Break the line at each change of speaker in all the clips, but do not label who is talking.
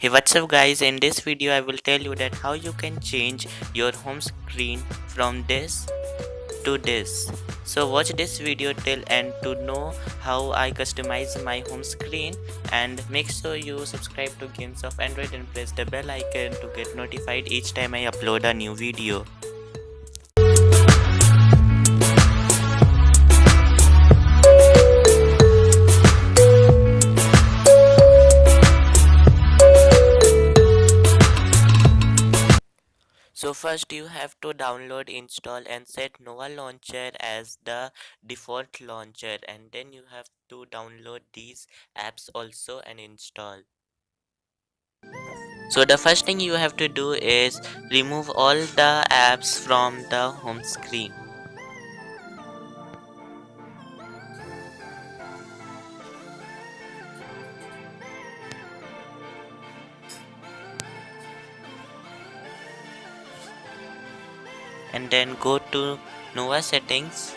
Hey, what's up guys, in this video I will tell you that how you can change your home screen from this to this. So watch this video till end to know how I customize my home screen, and make sure you subscribe to Games of Android and press the bell icon to get notified each time I upload a new video. So first you have to download, install and set Nova Launcher as the default launcher, and then you have to download these apps also and install. So the first thing you have to do is remove all the apps from the home screen. And then go to Nova settings,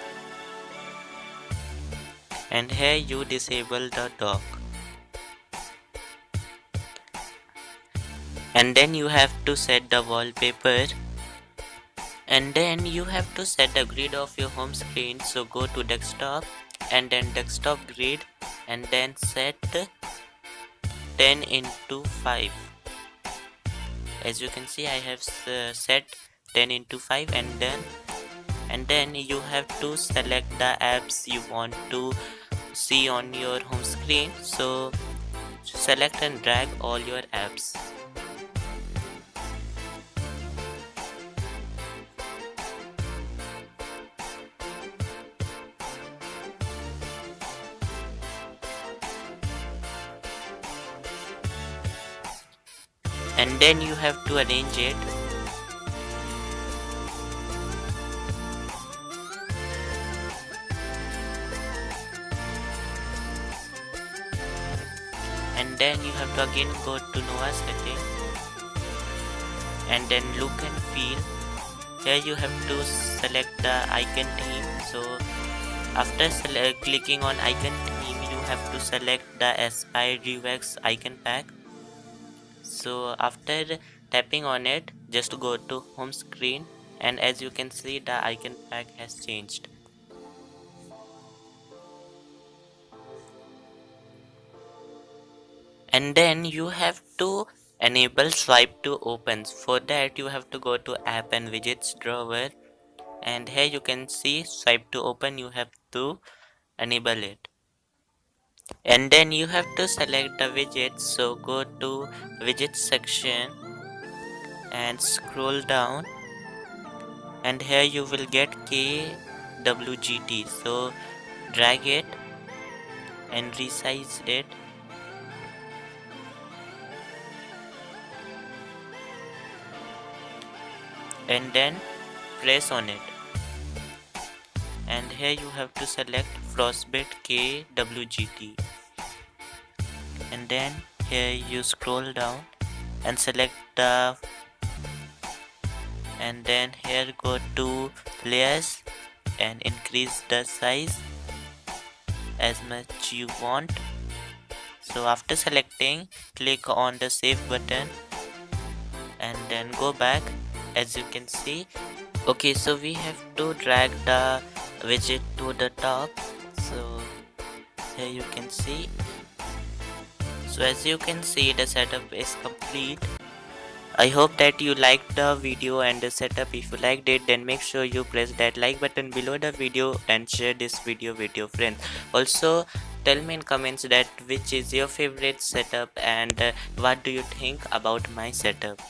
and here you disable the dock. And then you have to set the wallpaper, and then you have to set the grid of your home screen. So go to desktop and then desktop grid, and then set 10 into 5. As you can see, I have set 10 into 5, and then you have to select the apps you want to see on your home screen. So select and drag all your apps. And then you have to arrange it. And then you have to again go to Nova setting, and then look and feel. Here you have to select the icon theme. So after clicking on icon theme, you have to select the Aspire UX icon pack. So after tapping on it, just go to home screen, and as you can see, the icon pack has changed. And then you have to enable swipe to open. For that you have to go to app and widgets drawer, and here you can see swipe to open. You have to enable it, and then you have to select the widgets. So go to widgets section and scroll down, and here you will get KWGT. So drag it and resize it, and then press on it, and here you have to select Frosbit KWGT, and then here you scroll down and select the, and then here go to layers and increase the size as much you want. So after selecting, click on the save button and then go back. As you can see, okay, so we have to drag the widget to the top. So here you can see. So as you can see, the setup is complete. I hope that you liked the video and the setup. If you liked it, then make sure you press that like button below the video and share this video with your friends. Also tell me in comments that which is your favorite setup, and what do you think about my setup.